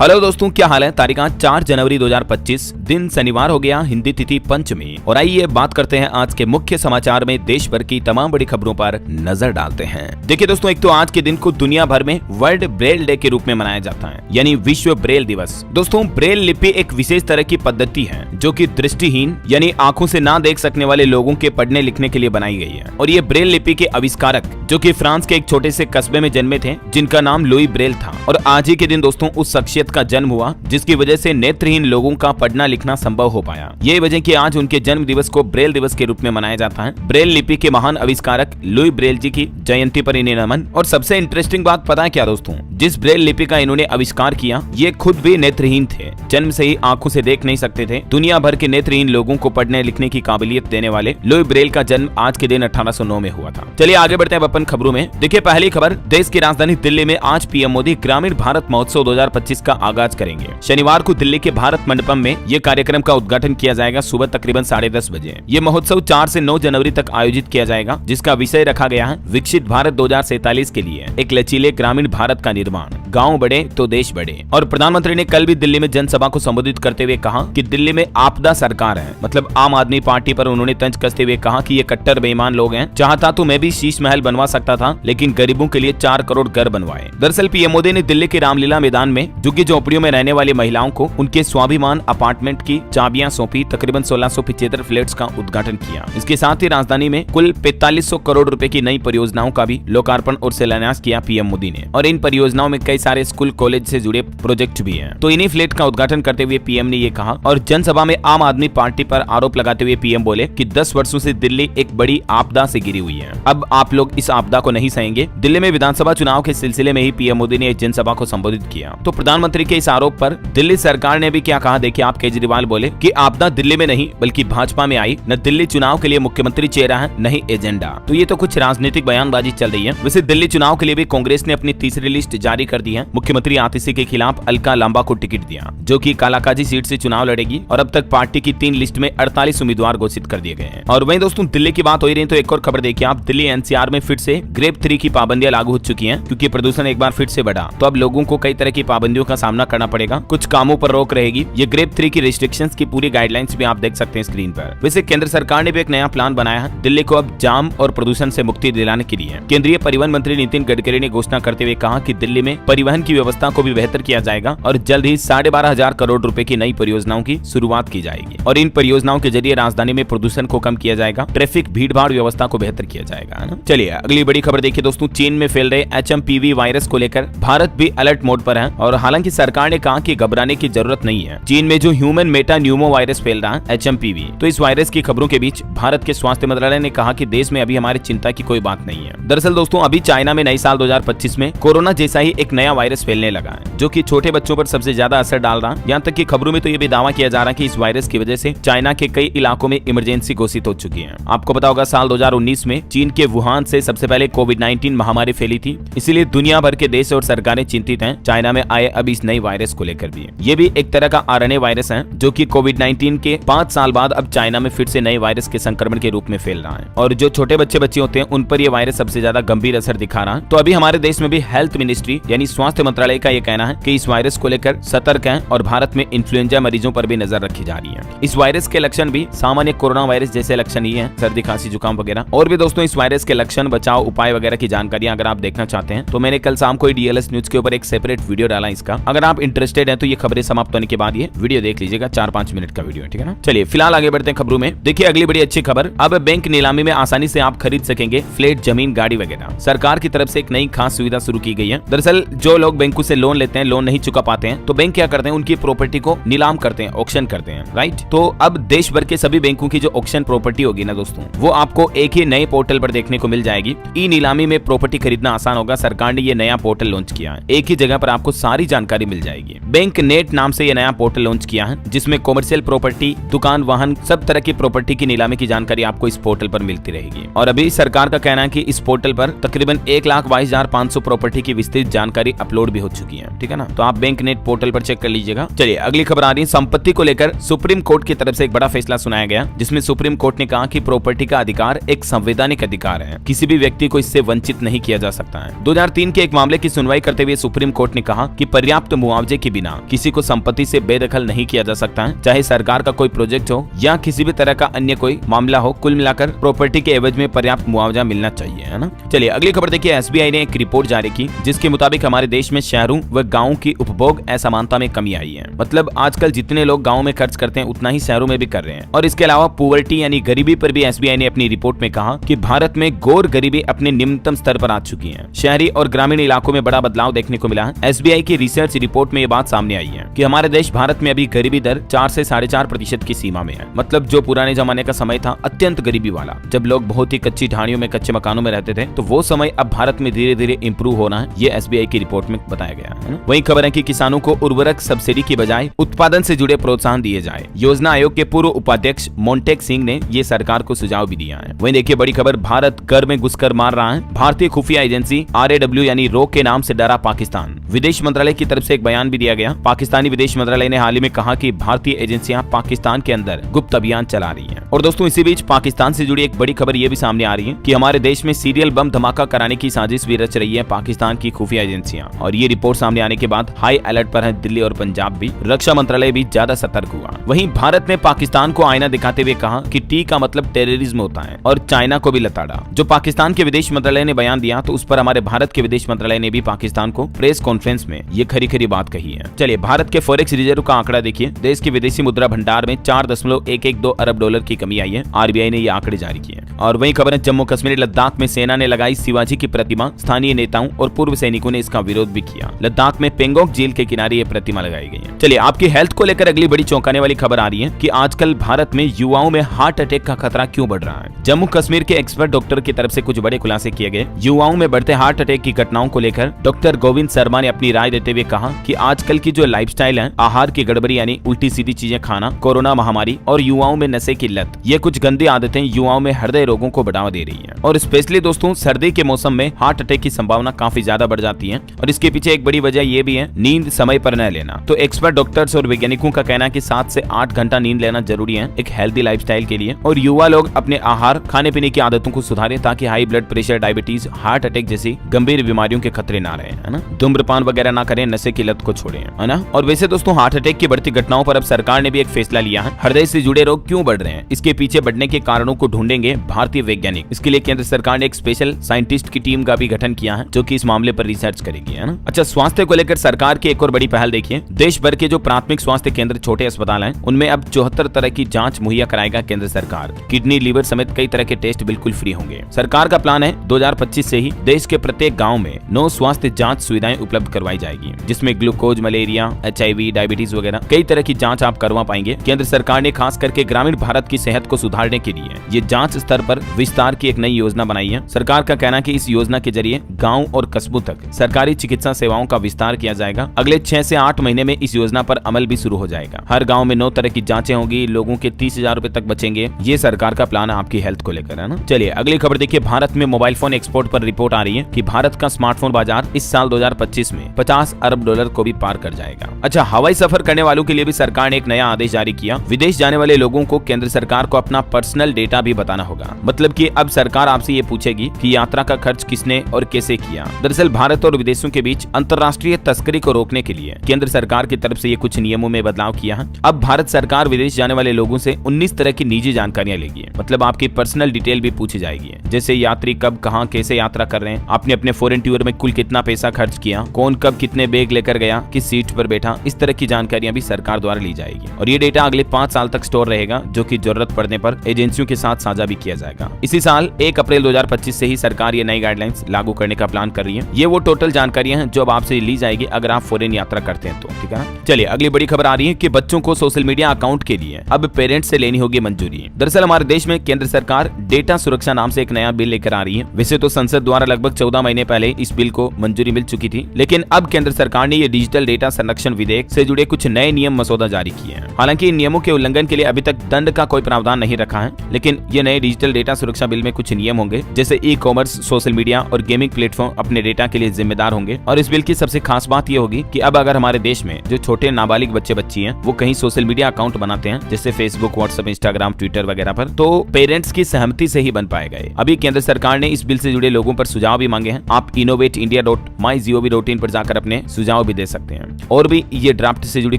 Hello दोस्तों, क्या हाल है। तारीख आज 4 जनवरी 2025, दिन शनिवार हो गया, हिंदी तिथि पंचमी। और आइए बात करते हैं आज के मुख्य समाचार में देश भर की तमाम बड़ी खबरों पर नजर डालते हैं। देखिए दोस्तों, एक तो आज के दिन को दुनिया भर में वर्ल्ड ब्रेल डे के रूप में मनाया जाता है, यानी विश्व ब्रेल दिवस। दोस्तों, ब्रेल लिपि एक विशेष तरह की पद्धति है जो कि दृष्टिहीन यानी आंखों से ना देख सकने वाले लोगों के पढ़ने लिखने के लिए बनाई गई है। और ये ब्रेल लिपि के आविष्कारक जो कि फ्रांस के एक छोटे से कस्बे में जन्मे थे, जिनका नाम लुई ब्रेल था। और आज ही के दिन दोस्तों उस शख्सियत का जन्म हुआ जिसकी वजह से नेत्रहीन लोगों का पढ़ना लिखना संभव हो पाया। ये वजह कि आज उनके जन्म दिवस को ब्रेल दिवस के रूप में मनाया जाता है। ब्रेल लिपि के महान आविष्कारक लुई ब्रेल जी की जयंती पर इन्हें नमन। और सबसे इंटरेस्टिंग बात पता है क्या दोस्तों, जिस ब्रेल लिपि का इन्होंने आविष्कार किया ये खुद भी नेत्रहीन थे, जन्म से ही आंखों से देख नहीं सकते थे। दुनिया भर के नेत्रहीन लोगों को पढ़ने लिखने की काबिलियत देने वाले लुई ब्रेल का जन्म आज के दिन 1809 में हुआ था। चलिए आगे बढ़ते हैं अपन खबरों में। देखिए पहली खबर, देश की राजधानी दिल्ली में आज पीएम मोदी ग्रामीण भारत महोत्सव 2025 का आगाज करेंगे। शनिवार को दिल्ली के भारत मंडपम में ये कार्यक्रम का उद्घाटन किया जाएगा सुबह तकरीबन 10:30 बजे। ये महोत्सव 4 से 9 जनवरी तक आयोजित किया जाएगा, जिसका विषय रखा गया है विकसित भारत 2047 के लिए एक लचीले ग्रामीण भारत का निर्माण। गाँव बढ़े तो देश बढ़े। और प्रधानमंत्री ने कल भी दिल्ली में जनसभा को संबोधित करते हुए कहा कि दिल्ली में आपदा सरकार है, मतलब आम आदमी पार्टी पर उन्होंने तंज कसते हुए कहा कि ये कट्टर बेईमान लोग हैं। चाहता तो मैं भी शीश महल बनवा सकता था, लेकिन गरीबों के लिए 4 करोड़ घर बनवाए। दरअसल पीएम मोदी ने दिल्ली के रामलीला मैदान में झुग्गी झोपड़ियों में रहने वाली महिलाओं को उनके स्वाभिमान अपार्टमेंट की चाबियां सौंपी। तकरीबन 1675 फ्लैट्स का उद्घाटन किया। इसके साथ ही राजधानी में कुल 4500 करोड़ रुपए की नई परियोजनाओं का भी लोकार्पण और शिलान्यास किया पीएम मोदी ने। और इन परियोजनाओं में कई सारे स्कूल कॉलेज से जुड़े प्रोजेक्ट भी हैं। तो इन्हीं फ्लैट का उद्घाटन करते हुए पीएम ने ये कहा। और जनसभा में आम आदमी पार्टी पर आरोप लगाते हुए पीएम बोले कि 10 वर्षों से दिल्ली एक बड़ी आपदा से घिरी हुई है। अब आप लोग इस आपदा को नहीं सहेंगे। दिल्ली में विधानसभा चुनाव के सिलसिले में ही पीएम मोदी ने एक जनसभा को संबोधित किया। तो प्रधानमंत्री के इस आरोप पर दिल्ली सरकार ने भी क्या कहा, देखिए आप। केजरीवाल बोले कि आपदा दिल्ली में नहीं बल्कि भाजपा में आई। न दिल्ली चुनाव के लिए मुख्यमंत्री चेहरा है, नहीं एजेंडा। तो ये तो कुछ राजनीतिक बयानबाजी चल रही है। वैसे दिल्ली चुनाव के लिए भी कांग्रेस ने अपनी तीसरी लिस्ट जारी कर दी है। मुख्यमंत्री आतिशी के खिलाफ अलका लांबा को टिकट दिया, जो कि कालाकाजी सीट से चुनाव लड़ेगी। और अब तक पार्टी की 3 लिस्ट में 48 उम्मीदवार घोषित कर दिए गए हैं। और वहीं दोस्तों दिल्ली की बात हो रही है तो एक और खबर देखिए आप। दिल्ली एनसीआर में फिर से ग्रेप 3 की पाबंदियां लागू हो चुकी हैं, क्योंकि प्रदूषण एक बार फिर से बढ़ा। तो अब लोगों को कई तरह की पाबंदियों का सामना करना पड़ेगा। कुछ कामों पर रोक रहेगी। ये ग्रेप 3 की रिस्ट्रिक्शंस की पूरी गाइडलाइंस भी आप देख सकते हैं स्क्रीन पर। वैसे केंद्र सरकार ने भी एक नया प्लान बनाया है दिल्ली को अब जाम और प्रदूषण से मुक्ति दिलाने के लिए। केंद्रीय परिवहन मंत्री नितिन गडकरी ने घोषणा करते हुए कहा कि दिल्ली में परिवहन की व्यवस्था को भी बेहतर किया जाएगा और जल्द ही 12,500 करोड़ रुपए की नई परियोजनाओं की शुरुआत की जाएगी। और इन परियोजनाओं के जरिए राजधानी में प्रदूषण को कम किया जाएगा, ट्रैफिक भीड़-भाड़ व्यवस्था को बेहतर किया जाएगा, है ना। चलिए अगली बड़ी खबर देखिए दोस्तों। चीन में फैल रहे HMPV वायरस को लेकर भारत भी अलर्ट मोड पर है। और हालांकि सरकार ने कहा कि घबराने की जरूरत नहीं है। चीन में जो ह्यूमन मेटा न्यूमो वायरस फैल रहा है HMPV, तो इस वायरस की खबरों के बीच भारत के स्वास्थ्य मंत्रालय ने कहा कि देश में अभी हमारी चिंता की कोई बात नहीं है। दरअसल दोस्तों अभी चाइना में नए साल 2025 में कोरोना जैसा ही एक नया वायरस फैलने लगा है, जो कि छोटे बच्चों पर सबसे ज्यादा असर डाल रहा है। यहाँ तक कि खबरों में तो ये भी दावा किया जा रहा है कि इस वायरस की वजह से चाइना के कई इलाकों में इमरजेंसी घोषित हो चुकी है। आपको पता होगा साल 2019 में चीन के वुहान से सबसे पहले कोविड-19 महामारी फैली थी। इसीलिए दुनिया भर के देश और सरकारें चिंतित हैं चाइना में आए अब इस नई वायरस को लेकर भी। ये भी एक तरह का RNA वायरस है, जो कि कोविड-19 के 5 साल बाद अब चाइना में फिर से नए वायरस के संक्रमण के रूप में फैल रहा है। और जो छोटे बच्चे होते हैं उन पर यह वायरस सबसे ज्यादा गंभीर असर दिखा रहा है। तो अभी हमारे देश में भी हेल्थ मिनिस्ट्री यानी स्वास्थ्य मंत्रालय का यह कहना है कि इस वायरस को लेकर सतर्क है और भारत में इन्फ्लुएंजा मरीजों पर भी नजर रखी जा रही है। इस वायरस के लक्षण भी सामान्य कोरोना वायरस जैसे लक्षण ही है, सर्दी खांसी जुकाम वगैरह। और भी दोस्तों इस वायरस के लक्षण, बचाव उपाय वगैरह की जानकारी अगर आप देखना चाहते हैं तो मैंने कल शाम को DLS न्यूज के ऊपर एक सेपरेट वीडियो डाला इसका। अगर आप इंटरेस्टेड हैं तो ये खबरें समाप्त होने के बाद ये वीडियो देख लीजिएगा, 4-5 मिनट का वीडियो है, ठीक है ना। चलिए फिलहाल आगे बढ़ते हैं खबरों में। देखिए अगली बड़ी अच्छी खबर, अब बैंक नीलामी में आसानी से आप खरीद सकेंगे फ्लैट, जमीन, गाड़ी वगैरह। सरकार की तरफ से एक नई खास सुविधा शुरू की गई है। दरअसल जो लोग बैंकों से लोन लेते हैं, लोन नहीं चुका पाते हैं, तो बैंक क्या करते हैं, उनकी प्रॉपर्टी को नीलाम करते हैं, ऑक्शन करते हैं, राइट। तो अब देश भर के सभी बैंकों की जो ऑक्शन प्रॉपर्टी होगी ना दोस्तों, वो आपको एक ही नए पोर्टल पर देखने को मिल जाएगी। ई नीलामी में प्रॉपर्टी खरीदना आसान होगा। सरकार ने ये नया पोर्टल लॉन्च किया है। एक ही जगह पर आपको सारी जानकारी मिल जाएगी। बैंक नेट नाम से ये नया पोर्टल लॉन्च किया है, जिसमें कॉमर्शियल प्रॉपर्टी, दुकान, वाहन, सब तरह की प्रॉपर्टी की नीलामी की जानकारी आपको इस पोर्टल पर मिलती रहेगी। और अभी सरकार का कहना है कि इस पोर्टल पर तकरीबन 1,22,500 प्रॉपर्टी की विस्तृत जानकारी अपलोड भी हो चुकी है, ठीक है ना। तो आप बैंक नेट पोर्टल पर चेक कर लीजिएगा। चलिए अगली खबर आ रही है, संपत्ति को लेकर सुप्रीम कोर्ट की तरफ से एक बड़ा फैसला सुनाया गया, जिसमें सुप्रीम कोर्ट ने कहा कि प्रॉपर्टी का अधिकार एक संवैधानिक अधिकार है, किसी भी व्यक्ति को इससे वंचित नहीं किया जा सकता है। 2003 के एक मामले की सुनवाई करते हुए सुप्रीम कोर्ट ने कहा कि पर्याप्त मुआवजे के बिना किसी को संपत्ति से बेदखल नहीं किया जा सकता है, चाहे सरकार का कोई प्रोजेक्ट हो या किसी भी तरह का अन्य कोई मामला हो। कुल मिलाकर प्रॉपर्टी के एवज में पर्याप्त मुआवजा मिलना चाहिए, है ना। चलिए अगली खबर देखिए, एसबीआई ने एक रिपोर्ट जारी की जिसके मुताबिक हमारे देश में शहरों व गाँव की उपभोग असमानता में कमी आई है। मतलब आजकल जितने लोग गाँव में खर्च करते हैं उतना ही शहरों में भी कर रहे हैं। और इसके अलावा पुअर्टी यानी गरीबी पर भी एसबीआई ने अपनी रिपोर्ट में कहा कि भारत में घोर गरीबी अपने निम्नतम स्तर पर आ चुकी है। शहरी और ग्रामीण इलाकों में बड़ा बदलाव देखने को मिला है। एसबीआई की रिसर्च रिपोर्ट में ये बात सामने आई है कि हमारे देश भारत में अभी गरीबी दर 4 से 4.5% की सीमा में है। मतलब जो पुराने जमाने का समय था अत्यंत गरीबी वाला, जब लोग बहुत ही कच्ची ढाणियों में कच्चे मकानों में रहते थे, तो वो समय अब भारत में धीरे धीरे इंप्रूव होना है, ये एसबीआई की रिपोर्ट में बताया गया है। वही खबर है कि किसानों को उर्वरक सब्सिडी की बजाय उत्पादन से जुड़े प्रोत्साहन दिए जाए। योजना आयोग के पूर्व उपाध्यक्ष मोन्टेक सिंह ने ये सरकार को सुझाव भी दिया है। वहीं देखिए बड़ी खबर, भारत घर में घुसकर मार रहा है, भारतीय खुफिया एजेंसी RAW यानी रो के नाम से डरा पाकिस्तान। विदेश मंत्रालय की तरफ से एक बयान भी दिया गया। पाकिस्तानी विदेश मंत्रालय ने हाल ही में कहा कि भारतीय एजेंसियां पाकिस्तान के अंदर गुप्त अभियान चला रही हैं। और दोस्तों इसी बीच पाकिस्तान से जुड़ी एक बड़ी खबर ये भी सामने आ रही है कि हमारे देश में सीरियल बम धमाका कराने की साजिश भी रच रही है पाकिस्तान की खुफिया एजेंसियां। और ये रिपोर्ट सामने आने के बाद हाई अलर्ट पर है दिल्ली और पंजाब भी। रक्षा मंत्रालय भी ज्यादा सतर्क हुआ। वहीं भारत ने पाकिस्तान को आईना दिखाते हुए कहा कि टी का मतलब टेररिज्म होता है और चाइना को भी लताड़ा। जो पाकिस्तान के विदेश मंत्रालय ने बयान दिया तो उस पर हमारे भारत के विदेश मंत्रालय ने भी पाकिस्तान को प्रेस कॉन्फ्रेंस में ये खरी खरी बात कही है। चलिए भारत के फॉरेक्स रिजर्व का आंकड़ा देखिए, देश के विदेशी मुद्रा भंडार में 4.112 अरब डॉलर की कमी आई है। आरबीआई ने ये आंकड़े जारी किए। और वहीं खबर है, जम्मू कश्मीर लद्दाख में सेना ने लगाई शिवाजी की प्रतिमा। स्थानीय नेताओं और पूर्व सैनिकों ने इसका विरोध भी किया। लद्दाख में पेंगोंग झील के किनारे ये प्रतिमा लगाई गई है। चलिए आपकी हेल्थ को लेकर अगली बड़ी चौंकाने वाली खबर आ रही है कि आजकल भारत में युवाओं में हार्ट अटैक का खतरा क्यों बढ़ रहा है। जम्मू कश्मीर के एक्सपर्ट डॉक्टर की तरफ से कुछ बड़े खुलासे किए गए। युवाओं में बढ़ते हार्ट अटैक की घटनाओं को लेकर डॉक्टर गोविंद शर्मा ने अपनी राय देते हुए कहा कि आजकल की जो लाइफस्टाइल है, आहार की गड़बड़ी यानी उल्टी सीधी चीजें खाना, कोरोना महामारी और युवाओं में नशे की लत, ये कुछ गंदी आदतें युवाओं में हृदय रोगों को बढ़ावा दे रही है। और स्पेशली दोस्तों सर्दी के मौसम में हार्ट अटैक की संभावना काफी ज्यादा बढ़ जाती है। और इसके पीछे एक बड़ी वजह ये भी है नींद समय पर न लेना। तो एक्सपर्ट डॉक्टर्स और वैज्ञानिकों का कहना है कि 7 से 8 घंटा नींद लेना जरूरी है एक हेल्दी लाइफस्टाइल के लिए। और युवा लोग अपने आहार खाने पीने की आदतों को सुधारें ताकि high blood pressure, diabetes, heart attack जैसी गंभीर बीमारियों के खतरे ना रहे, है ना। धूम्रपान वगैरह ना करें, नशे की लत को छोड़ें, है ना। और वैसे दोस्तों हार्ट अटैक की बढ़ती घटनाओं पर अब सरकार ने भी एक फैसला लिया है। हृदय से जुड़े रोग क्यों बढ़ रहे हैं, इसके पीछे बढ़ने के कारणों को ढूंढेंगे भारतीय वैज्ञानिक। इसके लिए केंद्र सरकार ने एक स्पेशल साइंटिस्ट की टीम का भी गठन किया है जो कि इस मामले पर रिसर्च करेगी, है ना। अच्छा, स्वास्थ्य को लेकर सरकार की एक और बड़ी पहल देखिए। देश भर के जो प्राथमिक स्वास्थ्य केंद्र, छोटे अस्पताल हैं, उनमें अब 74 तरह की जांच मुहैया कराएगा केंद्र सरकार। किडनी, लीवर समेत कई तरह के टेस्ट बिल्कुल फ्री होंगे। सरकार का प्लान है 2025 से ही देश के प्रत्येक गाँव में 9 स्वास्थ्य जांच सुविधाएं उपलब्ध करवाई जाएगी, जिसमें ग्लूकोज, मलेरिया, HIV, डायबिटीज वगैरह कई तरह की जांच आप करवा पाएंगे। केंद्र सरकार ने खास करके ग्रामीण भारत की सेहत को सुधारने के लिए ये जांच स्तर पर विस्तार की एक नई योजना बनाई है। सरकार का कहना है कि इस योजना के जरिए गांव और कस्बों तक सरकारी चिकित्सा सेवाओं का विस्तार किया जाएगा। अगले 6 से 8 महीने में इस योजना पर अमल भी शुरू हो जाएगा। हर गाँव में 9 तरह की जाँचें होंगी, लोगों के 30,000 रुपए तक बचेंगे। ये सरकार का प्लान है आपकी हेल्थ को लेकर, है ना। चलिए अगली खबर देखिए, भारत में मोबाइल फोन एक्सपोर्ट पर रिपोर्ट आ रही है कि भारत का स्मार्टफोन बाजार इस साल 2025 में 50 अरब डॉलर को भी पार कर जाएगा। अच्छा, हवाई सफर करने वालों के लिए भी सरकार ने एक नया आदेश जारी किया। विदेश जाने वाले लोगों को केंद्र सरकार को अपना पर्सनल डेटा भी बताना होगा। मतलब कि अब सरकार आपसे ये पूछेगी कि यात्रा का खर्च किसने और कैसे किया। दरअसल भारत और विदेशों के बीच अंतर्राष्ट्रीय तस्करी को रोकने के लिए केंद्र सरकार की तरफ से ये कुछ नियमों में बदलाव किया है। अब भारत सरकार विदेश जाने वाले लोगों से 19 तरह की निजी जानकारियां लेगी। मतलब आपकी पर्सनल डिटेल भी पूछी जाएगी, जैसे यात्री कब, कहां, कैसे यात्रा कर रहे हैं, आपने अपने फॉरेन टूर में कुल कितना पैसा खर्च किया, कौन कब कितने बैग लेकर गया, किस सीट पर बैठा। इस तरह की जानकारियां भी सरकार द्वारा ली जाएगी। और ये डेटा अगले 5 साल तक स्टोर रहेगा, जो कि जरूरत पड़ने पर एजेंसियों के साथ साझा भी किया जाएगा। इसी साल 1 अप्रैल 2025 से ही सरकार ये नई गाइडलाइंस लागू करने का प्लान कर रही है। ये वो टोटल जानकारियां हैं जो अब आपसे ली जाएगी अगर आप फॉरेन यात्रा करते हैं तो, ठीक है ना। चलिए अगली बड़ी खबर आ रही है कि बच्चों को सोशल मीडिया अकाउंट के लिए अब पेरेंट्स से लेनी होगी मंजूरी। दरअसल हमारे देश में केंद्र सरकार डेटा सुरक्षा नाम से एक नया बिल लेकर आ रही है। वैसे तो संसद द्वारा लगभग 14 महीने पहले इस बिल को मंजूरी मिल चुकी थी, लेकिन अब केंद्र सरकार ने ये डिजिटल डेटा संरक्षण विधेयक से जुड़े कुछ नए नियम मसौदा जारी किए हैं। हालांकि इन नियमों के उल्लंघन के लिए अभी तक दंड का कोई प्रावधान नहीं रखा है, लेकिन ये नए डिजिटल डेटा सुरक्षा बिल में कुछ नियम होंगे, जैसे ई-कॉमर्स, सोशल मीडिया और गेमिंग प्लेटफॉर्म अपने डेटा के लिए जिम्मेदार होंगे। होंगे। और इस बिल की सबसे खास बात ये होगी कि अब अगर हमारे देश में जो छोटे नाबालिग बच्चे बच्ची हैं वो कहीं सोशल मीडिया अकाउंट बनाते हैं जैसे फेसबुक, व्हाट्सएप, इंस्टाग्राम, ट्विटर वगैरह पर, तो पेरेंट्स की सहमति से ही बन पाएगा। अभी केंद्र सरकार ने इस बिल से जुड़े लोगों पर सुझाव भी मांगे हैं। आप innovateindia.mygov.in पर जाकर अपने सुझाव भी दे सकते हैं। और भी ये ड्राफ्ट से जुड़ी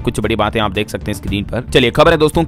कुछ बड़ी बातें आप देख सकते हैं स्क्रीन पर। चलिए खबर है दोस्तों,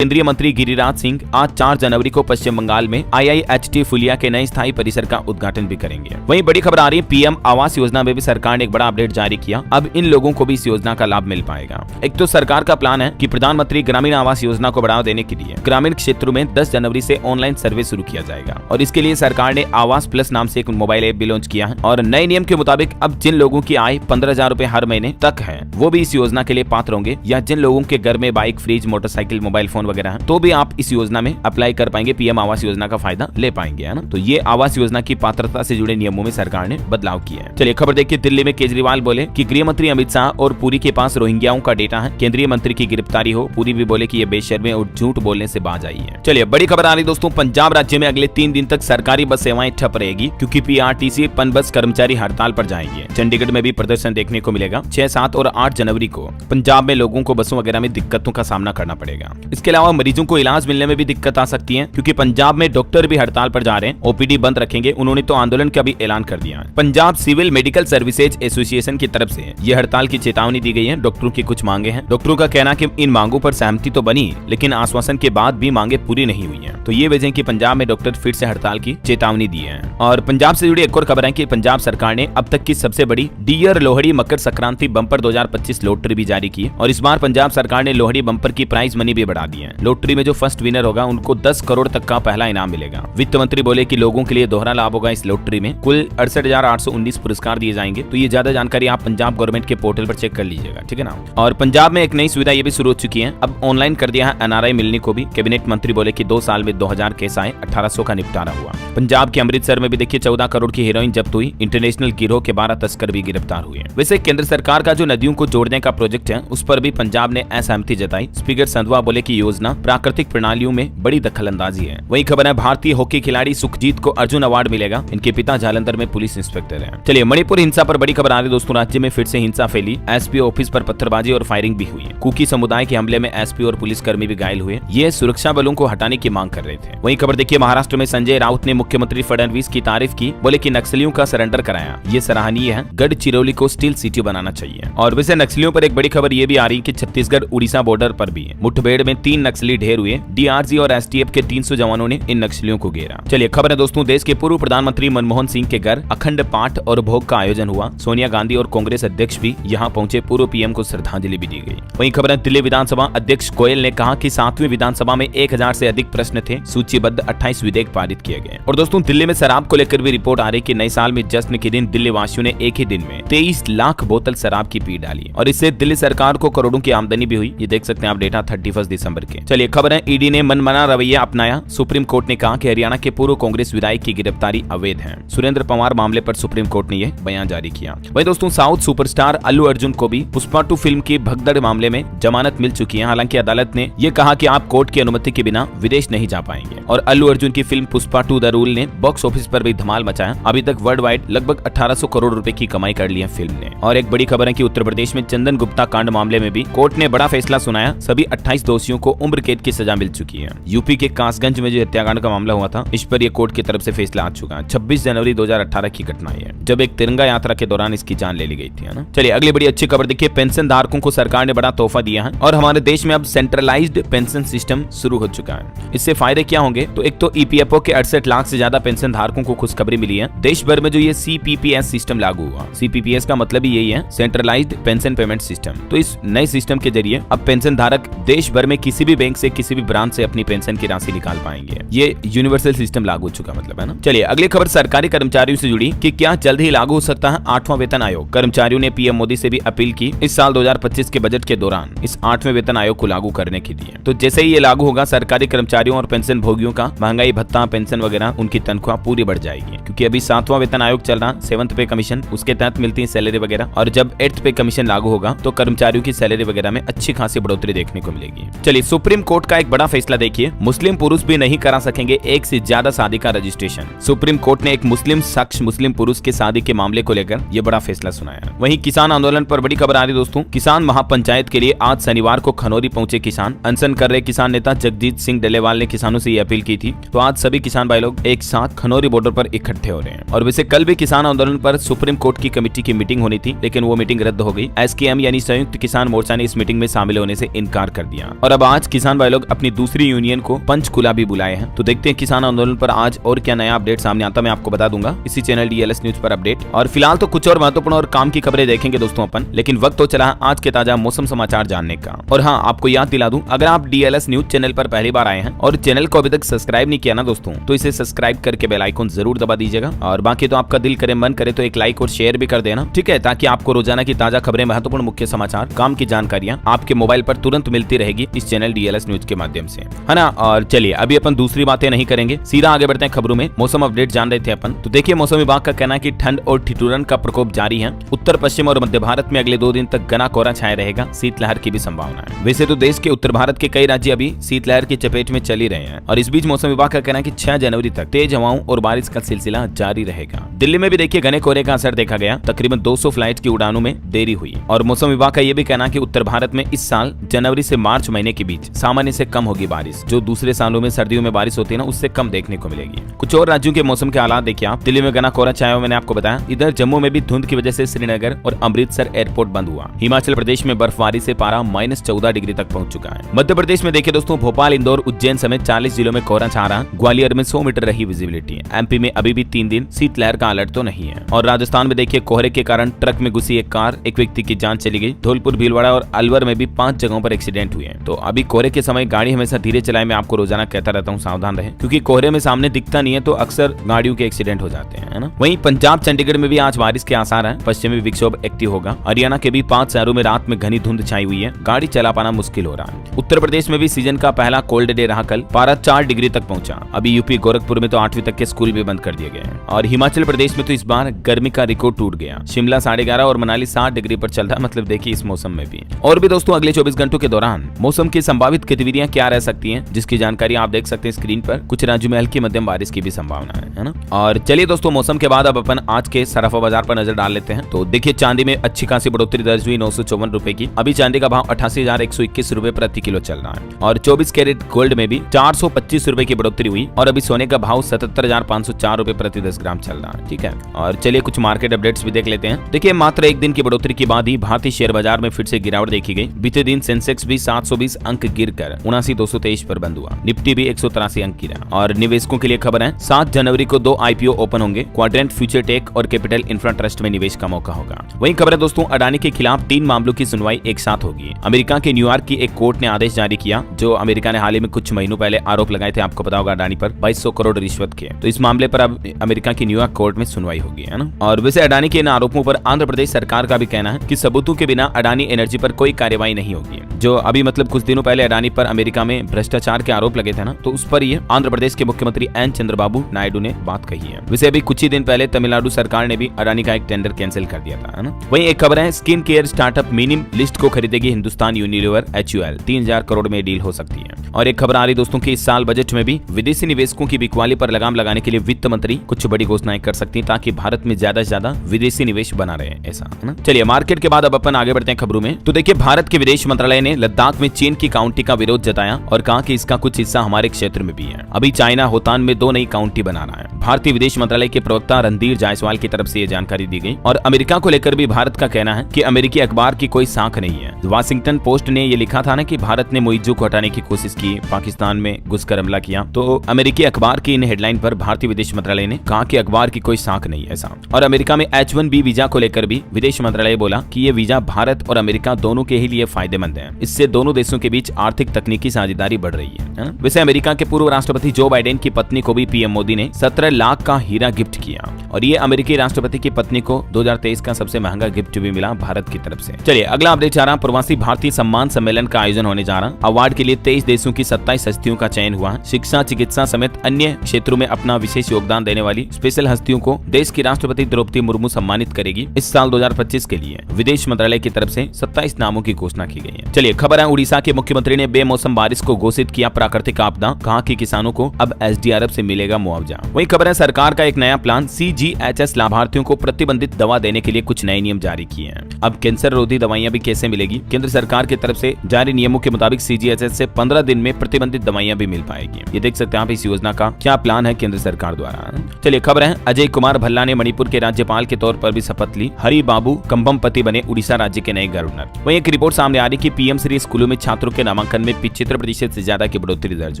केंद्रीय मंत्री गिरिराज सिंह आज 4 जनवरी को पश्चिम बंगाल में IIHT फुलिया के नए स्थायी परिसर का उद्घाटन भी करेंगे। वहीं बड़ी खबर आ रही है, पीएम आवास योजना में भी सरकार ने एक बड़ा अपडेट जारी किया। अब इन लोगों को भी इस योजना का लाभ मिल पाएगा। एक तो सरकार का प्लान है कि प्रधानमंत्री ग्रामीण आवास योजना को बढ़ावा देने के लिए ग्रामीण क्षेत्रों में 10 जनवरी से ऑनलाइन सर्वे शुरू किया जाएगा। और इसके लिए सरकार ने आवास प्लस नाम से एक मोबाइल ऐप भी लॉन्च किया है। और नए नियम के मुताबिक अब जिन लोगों की आय 15,000 रूपए हर महीने तक है वो भी इस योजना के लिए पात्र होंगे, या जिन लोगों के घर में bike, fridge, motorcycle, mobile phone वगैरह है तो भी आप इस योजना में अप्लाई कर पाएंगे, पीएम आवास योजना का फायदा ले पाएंगे, है ना। तो ये आवास योजना की पात्रता से जुड़े नियमों में सरकार ने बदलाव किया है। चलिए खबर देखिए, दिल्ली में केजरीवाल बोले कि गृह मंत्री अमित शाह और पुरी के पास रोहिंग्याओं का डेटा है, केंद्रीय मंत्री की गिरफ्तारी हो। पुरी भी बोले कि ये बेशर्मी और झूठ बोलने से बाज आई है। चलिए बड़ी खबर आ रही दोस्तों, पंजाब राज्य में अगले 3 दिन तक सरकारी बस सेवाएं ठप रहेगी क्योंकि PRTC पन बस कर्मचारी हड़ताल पर जाएंगे। चंडीगढ़ में भी प्रदर्शन देखने को मिलेगा। 6, 7 और 8 जनवरी को पंजाब में लोगों को बसों वगैरह में दिक्कतों का सामना करना पड़ेगा। इसके अलावा मरीजों को इलाज मिलने में भी दिक्कत आ सकती है क्योंकि पंजाब में डॉक्टर भी हड़ताल पर जा रहे हैं, OPD बंद रखेंगे। उन्होंने तो आंदोलन का भी ऐलान कर दिया है। Punjab civil medical services association की तरफ से ये हड़ताल की चेतावनी दी गई है। डॉक्टरों की कुछ मांगे हैं। डॉक्टरों का कहना है कि इन मांगों पर सहमति तो बनी लेकिन आश्वासन के बाद भी मांगे पूरी नहीं हुई है। तो ये वजह कि पंजाब में डॉक्टर फिर से हड़ताल की चेतावनी दी है। और पंजाब से जुड़ी एक और खबर है कि पंजाब सरकार ने अब तक की सबसे बड़ी dear Lohri Makar Sankranti bumper 2025 lottery भी जारी की। और इस बार पंजाब सरकार ने लोहड़ी बम्पर की प्राइज मनी भी बढ़ा दी है। लॉटरी में जो फर्स्ट विनर होगा उनको 10 करोड़ तक का पहला इनाम मिलेगा। वित्त मंत्री बोले कि लोगों के लिए दोहरा लाभ होगा। इस लॉटरी में कुल 68,819 पुरस्कार दिए जाएंगे। तो ये ज्यादा जानकारी आप पंजाब गवर्नमेंट के पोर्टल पर चेक कर लीजिएगा, ठीक है ना। और पंजाब में एक नई सुविधा ये भी शुरू हो चुकी है, अब ऑनलाइन कर दिया है NRI मिलने को भी। कैबिनेट मंत्री बोले कि 2 साल में 2000 केस आए, 1800 का निपटारा हुआ। पंजाब के अमृतसर में भी देखिए 14 करोड़ की हेरोइन जब्त हुई। इंटरनेशनल गिरोह के 12 तस्कर भी गिरफ्तार हुए। वैसे केंद्र सरकार का जो नदियों को जोड़ने का प्रोजेक्ट है उस पर भी पंजाब ने असहमति जताई। स्पीकर संधवा बोले कि योजना प्राकृतिक प्रणालियों में बड़ी दखलंदाजी है। वही खबर है, भारतीय हॉकी खिलाड़ी सुखजीत को अर्जुन अवार्ड मिलेगा। इनके पिता जालंधर में पुलिस इंस्पेक्टर हैं। चलिए मणिपुर हिंसा पर बड़ी खबर आ रही दोस्तों, राज्य में फिर से हिंसा फैली। एसपी ऑफिस पर पत्थरबाजी और फायरिंग भी हुई। कुकी समुदाय के हमले में एसपी और पुलिसकर्मी भी घायल हुए। ये सुरक्षा बलों को हटाने की मांग कर रहे थे। वही खबर देखिए, महाराष्ट्र में संजय राउत ने मुख्यमंत्री फडणवीस की तारीफ की। बोले कि नक्सलियों का सरेंडर कराया, ये सराहनीय है। गढ़चिरौली को स्टील सिटी बनाना चाहिए। और वैसे नक्सलियों पर एक बड़ी खबर ये भी आ रही कि छत्तीसगढ़ उड़ीसा बॉर्डर पर भी मुठभेड़ में 3 नक्सली ढेर हुए। DRG और STF के 300 जवानों ने इन नक्सलियों को घेरा। चलिए खबर है दोस्तों, देश के पूर्व प्रधानमंत्री मनमोहन सिंह के घर अखंड पाठ और भोग का आयोजन हुआ। सोनिया गांधी और कांग्रेस अध्यक्ष भी यहां पहुंचे। पूर्व PM को श्रद्धांजलि भी दी गई। वहीं खबर है, दिल्ली विधानसभा अध्यक्ष गोयल ने कहा कि 7वीं विधानसभा में 1000 से अधिक प्रश्न थे। सूचीबद्ध 28 विधेयक पारित किए गए। और दोस्तों दिल्ली में शराब को लेकर भी रिपोर्ट आ रही कि नए साल में जश्न के दिन दिल्ली वासियों ने एक ही दिन में 23 लाख बोतल शराब की पी डाली। और इससे दिल्ली सरकार को करोड़ों की आमदनी भी हुई। ये देख सकते हैं आप डेटा 31 दिसंबर के। चलिए खबर है, ED ने मनमाना रवैया अपनाया। सुप्रीम कोर्ट ने कहा कि हरियाणा के पूर्व कांग्रेस विधायक की गिरफ्तारी अवैध है। सुरेंद्र पवार मामले पर सुप्रीम कोर्ट ने यह बयान जारी किया। वही दोस्तों साउथ सुपरस्टार अल्लू अर्जुन को भी पुष्पा 2 फिल्म की भगदड़ मामले में जमानत मिल चुकी है। हालांकि अदालत ने यह कहा कि आप कोर्ट की अनुमति के बिना विदेश नहीं जा पाएंगे। और अल्लू अर्जुन की फिल्म पुष्पा 2 द रूल ने बॉक्स ऑफिस पर भी धमाल मचाया। अभी तक वर्ल्ड वाइड लगभग 1800 करोड़ रुपए की कमाई कर ली है फिल्म ने। और एक बड़ी खबर है कि उत्तर प्रदेश में चंदन गुप्ता कांड मामले में भी कोर्ट ने बड़ा फैसला सुनाया। सभी 28 दोषियों को उम्र कैद की सजा मिल चुकी है। यूपी के कासगंज में जो हत्याकांड का मामला हुआ था, इस पर यह कोर्ट की तरफ से फैसला आ चुका है। 26 जनवरी 2018 की घटना है जब एक तिरंगा यात्रा के दौरान इसकी जान ले ली गई थी, है ना। चलिए अगली बड़ी अच्छी खबर देखिए, पेंशन धारकों को सरकार ने बड़ा तोहफा दिया है। और हमारे देश में अब सेंट्रलाइज्ड पेंशन सिस्टम शुरू हो चुका है। इससे फायदे क्या होंगे, तो एक तो EPFO के 68 लाख से ज्यादा पेंशन धारकों को खुशखबरी मिली है। देश भर में जो ये CPPS सिस्टम लागू हुआ, CPPS का मतलब ही यही है, सेंट्रलाइज्ड पेंशन पेमेंट सिस्टम। तो इस नए सिस्टम के जरिए अब पेंशन धारक देश भर में किसी भी बैंक से किसी भी ब्रांच से अपनी पेंशन की राशि निकाल पाएंगे। ये यूनिवर्सल सिस्टम लागू हो चुका मतलब, है ना। चलिए अगली खबर सरकारी कर्मचारियों से जुड़ी कि क्या जल्द ही लागू हो सकता है 8वां वेतन आयोग। कर्मचारियों ने PM मोदी से भी अपील की इस साल 2025 के बजट के दौरान इस 8वें वेतन आयोग को लागू करने के लिए। तो जैसे ही ये लागू होगा, सरकारी कर्मचारियों और पेंशन भोगियों का महंगाई भत्ता, पेंशन वगैरह, उनकी तनख्वाह पूरी बढ़ जाएगी। क्योंकि अभी 7वां वेतन आयोग चल रहा, 7th पे कमीशन, उसके तहत मिलती है सैलरी वगैरह। और जब 8th पे कमीशन लागू होगा तो कर्मचारियों की सैलरी वगैरह में अच्छी खासी बढ़ोतरी देखने को मिलेगी। चलिए सुप्रीम सुप्रीम कोर्ट का एक बड़ा फैसला देखिए, मुस्लिम पुरुष भी नहीं करा सकेंगे एक से ज्यादा शादी का रजिस्ट्रेशन। सुप्रीम कोर्ट ने एक मुस्लिम शख्स मुस्लिम पुरुष के शादी के मामले को लेकर यह बड़ा फैसला सुनाया। वहीं किसान आंदोलन पर बड़ी खबर आ रही दोस्तों, किसान महापंचायत के लिए आज शनिवार को खनौरी पहुंचे किसान। अनशन कर रहे किसान नेता जगजीत सिंह डल्लेवाल ने किसानों से ये अपील की थी। तो आज सभी किसान भाई लोग एक साथ खनौरी बॉर्डर पर इकट्ठे हो रहे हैं। और वैसे कल भी किसान आंदोलन पर सुप्रीम कोर्ट की कमेटी की मीटिंग होनी थी, लेकिन वो मीटिंग रद्द हो गई। एसकेएम यानी संयुक्त किसान मोर्चा ने इस मीटिंग में शामिल होने से इनकार कर दिया। और अब आज किसान भाई लोग अपनी दूसरी यूनियन को पंचकुला भी बुलाए हैं। तो देखते हैं किसान आंदोलन पर आज और क्या नया अपडेट सामने आता, मैं आपको बता दूंगा इसी चैनल डीएलएस न्यूज पर अपडेट। और फिलहाल तो कुछ और महत्वपूर्ण और काम की खबरें देखेंगे दोस्तों अपन, लेकिन वक्त तो चला आज के ताजा मौसम समाचार जानने का। और हाँ, आपको याद दिला दूं, अगर आप डीएलएस न्यूज चैनल पर पहली बार आए हैं और चैनल को अभी तक सब्सक्राइब नहीं किया ना दोस्तों, तो इसे सब्सक्राइब करके बेल आइकन जरूर दबा दीजिएगा। और बाकी तो आपका दिल करे मन करे तो एक लाइक और शेयर भी कर देना, ठीक है, ताकि आपको रोजाना की ताजा खबरें, महत्वपूर्ण मुख्य समाचार, काम की जानकारियां आपके मोबाइल पर तुरंत मिलती रहेगी इस चैनल डीएलएस न्यूज के माध्यम से, है ना। और चलिए अभी अपन दूसरी बातें नहीं करेंगे, सीधा आगे बढ़ते हैं खबरों में। मौसम अपडेट जान रहे थे अपन, तो देखिए मौसम विभाग का कहना है कि ठंड और ठिठुरन का प्रकोप जारी है। उत्तर पश्चिम और मध्य भारत में अगले 2 दिन तक घना कोहरा छाया रहेगा, शीतलहर की भी संभावना है। वैसे तो देश के उत्तर भारत के कई राज्य अभी शीतलहर की चपेट में चल ही रहे हैं। और इस बीच मौसम विभाग का कहना है कि 6 जनवरी तक तेज हवाओं और बारिश का सिलसिला जारी रहेगा। दिल्ली में भी देखिए घने कोहरे का असर देखा गया, तकरीबन 200 फ्लाइट की उड़ानों में देरी हुई। और मौसम विभाग का यह भी कहना है कि उत्तर भारत में इस साल जनवरी से मार्च महीने के बीच सामान्य से कम होगी बारिश। जो दूसरे सालों में सर्दियों में बारिश होती है ना, उससे कम देखने को मिलेगी। कुछ और राज्यों के मौसम के हालात देखिए आप। दिल्ली में घना कोहरा छाया हुआ, मैंने आपको बताया। इधर जम्मू में भी धुंध की वजह से श्रीनगर और अमृतसर एयरपोर्ट बंद हुआ। हिमाचल प्रदेश में बर्फबारी से पारा -14 डिग्री तक पहुंच चुका है। मध्य प्रदेश में देखिए दोस्तों, भोपाल, इंदौर, उज्जैन समेत 40 जिलों में कोहरा छा रहा। ग्वालियर में 100 मीटर रही विजिबिलिटी। एमपी में अभी भी 3 दिन शीतलहर का अलर्ट तो नहीं है। और राजस्थान में देखिए कोहरे के कारण ट्रक में घुसी एक कार, एक व्यक्ति की जान चली गई। धौलपुर, भीलवाड़ा और अलवर में भी 5 जगहों पर एक्सीडेंट हुए हैं। तो अभी कोहरे के समय गाड़ी हमेशा धीरे चलाएं, मैं आपको रोजाना कहता रहता हूँ, सावधान रहें, क्योंकि कोहरे में सामने दिखता नहीं है तो अक्सर गाड़ियों के एक्सीडेंट हो जाते हैं, है ना। वहीं पंजाब, चंडीगढ़ में भी आज बारिश के आसार हैं। पश्चिमी विक्षोभ एक्टिव होगा। हरियाणा के भी 5 शहरों में रात में घनी धुंध छाई हुई है, गाड़ी चला पाना मुश्किल हो रहा है। उत्तर प्रदेश में भी सीजन का पहला कोल्ड डे रहा कल, पारा 4 डिग्री तक पहुंचा। अभी यूपी गोरखपुर में तो 8वीं तक के स्कूल भी बंद कर दिए गए हैं। और हिमाचल प्रदेश में तो इस बार गर्मी का रिकॉर्ड टूट गया। शिमला 11.5 और मनाली 7 डिग्री पर चल रहा, मतलब देखिए इस मौसम में भी। और भी दोस्तों अगले 24 घंटों के दौरान मौसम की संभावित गतिविधियां क्या रह सकती हैं, जिसकी जानकारी आप देख सकते हैं स्क्रीन पर। कुछ राज्यों में हल्की मध्यम बारिश की भी संभावना है ना। और चलिए दोस्तों, मौसम के बाद अब अपन आज के सराफा बाजार पर नजर डाल लेते हैं। तो देखिए चांदी में अच्छी खासी बढ़ोतरी दर्ज हुई, 954 रुपए की। अभी चांदी का भाव 88,121 रुपए प्रति किलो चल रहा है। और 24 कैरेट गोल्ड में भी 425 रुपए की बढ़ोतरी हुई। और अभी सोने का भाव 77,504 रुपए प्रति 10 ग्राम चल रहा है, ठीक है। और चलिए कुछ मार्केट अपडेट्स भी देख लेते हैं। देखिए मात्र एक दिन की बढ़ोतरी के बाद ही भारतीय शेयर बाजार में फिर से गिरावट देखी गई। बीते दिन सेंसेक्स भी 720 अंक गिरकर 79,223 पर बंद हुआ। निफ्टी भी 183 अंक गिरा। और निवेशकों के लिए खबर है, 7 जनवरी को 2 आईपीओ ओपन होंगे। क्वाड्रेंट, फ्यूचर टेक और कैपिटल इंफ्रा ट्रस्ट में निवेश का मौका होगा। वहीं खबर है दोस्तों, अडानी के खिलाफ 3 मामलों की सुनवाई एक साथ होगी। अमेरिका के न्यूयॉर्क की एक कोर्ट ने आदेश जारी किया। जो अमेरिका ने हाल ही में कुछ महीनों पहले आरोप लगाए थे, आपको पता होगा, अडानी पर 2200 करोड़ रिश्वत के। तो इस मामले पर अब अमेरिका की न्यूयॉर्क कोर्ट में सुनवाई होगी, है ना। और वैसे अडानी के इन आरोपों पर आंध्र प्रदेश सरकार का भी कहना है कि सबूतों के बिना अडानी एनर्जी पर कोई कार्रवाई नहीं होगी। जो अभी मतलब कुछ दिनों पहले अडानी पर अमेरिका में भ्रष्टाचार के आरोप लगे थे ना, तो उस पर ये आंध्र प्रदेश के मुख्यमंत्री एन चंद्रबाबू नायडू ने बात कही है। वैसे अभी कुछ ही दिन पहले तमिलनाडु सरकार ने भी अडानी का एक टेंडर कैंसिल कर दिया था, है ना। वहीं एक खबर है, skin care startup minimum list को खरीदेगी हिंदुस्तान यूनिलीवर HUL, 3000 करोड़ में डील हो सकती है। और एक खबर आ रही दोस्तों की इस साल बजट में भी विदेशी निवेशकों की बिकवाली पर लगाम लगाने के लिए वित्त मंत्री कुछ बड़ी घोषणाएं कर सकती है, ताकि भारत में ज्यादा से ज्यादा विदेशी निवेश बना रहे, ऐसा, है ना। चलिए मार्केट के बाद अब अपन आगे बढ़ते हैं खबरों में। तो देखिए भारत के विदेश मंत्रालय ने लद्दाख में चीन की काउंटी का विरोध जताया और कहा कि इसका कुछ हिस्सा हमारे क्षेत्र में भी है। अभी चाइना होतान में 2 नई काउंटी बना रहा है। भारतीय विदेश मंत्रालय के प्रवक्ता रणधीर जायसवाल की तरफ से यह जानकारी दी गई। और अमेरिका को लेकर भी भारत का कहना है कि अमेरिकी अखबार की कोई साख नहीं है। वाशिंगटन पोस्ट ने ये लिखा था ना कि भारत ने मुइज्जू को हटाने की कोशिश की, पाकिस्तान में घुसकर हमला किया। तो अमेरिकी अखबार की इन हेडलाइन पर भारतीय विदेश मंत्रालय ने कहा कि अखबार की कोई साख नहीं है, ऐसा। और अमेरिका में H1B वीजा को लेकर भी विदेश मंत्रालय बोला कि ये वीजा भारत और अमेरिका दोनों के ही लिए फायदेमंद है। इससे दोनों देशों के बीच आर्थिक तकनीकी साझेदारी बढ़ रही है। वैसे अमेरिका के पूर्व राष्ट्रपति जो बाइडेन की पत्नी को भी पीएम मोदी ने 17 लाख का हीरा गिफ्ट किया। और ये अमेरिकी राष्ट्रपति की पत्नी को 2023 का सबसे महंगा गिफ्ट भी मिला भारत की तरफ से। चलिए अगला अपडेट जा रहा, प्रवासी भारतीय सम्मान सम्मेलन का आयोजन होने जा रहा। अवार्ड के लिए 23 देशों की 27 हस्तियों का चयन हुआ। शिक्षा, चिकित्सा समेत अन्य क्षेत्रों में अपना विशेष योगदान देने वाली स्पेशल हस्तियों को देश की राष्ट्रपति द्रौपदी मुर्मू सम्मानित करेगी। इस साल 2025 के लिए विदेश मंत्रालय की तरफ से 27 नामों की घोषणा की गई है। चलिए चलिए खबर है, उड़ीसा के मुख्यमंत्री ने बेमौसम बारिश को घोषित किया प्राकृतिक आपदा, कहा कि किसानों को अब एसडीआरएफ से मिलेगा मुआवजा। वहीं खबर है, सरकार का एक नया प्लान, सीजीएचएस लाभार्थियों को प्रतिबंधित दवा देने के लिए कुछ नए नियम जारी किए हैं। अब कैंसर रोधी दवाइयां भी कैसे मिलेगी? केंद्र सरकार की तरफ से जारी नियमों के मुताबिक सीजीएचएस से 15 दिन में प्रतिबंधित दवाइयां भी मिल पाएगी। ये देख सकते हैं आप इस योजना का क्या प्लान है केंद्र सरकार द्वारा। चलिए खबर है, अजय कुमार भल्ला ने मणिपुर के राज्यपाल के तौर पर भी शपथ ली, हरि बाबू कंबमपति बने उड़ीसा राज्य के नए गवर्नर। वहीं एक रिपोर्ट सामने आ रही कि पीएम श्री स्कूलों में छात्रों के नामांकन में 75% से ज्यादा की बढ़ोतरी दर्ज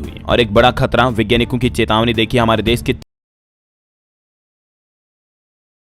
हुई है। और एक बड़ा खतरा, वैज्ञानिकों की चेतावनी देखिए, हमारे देश के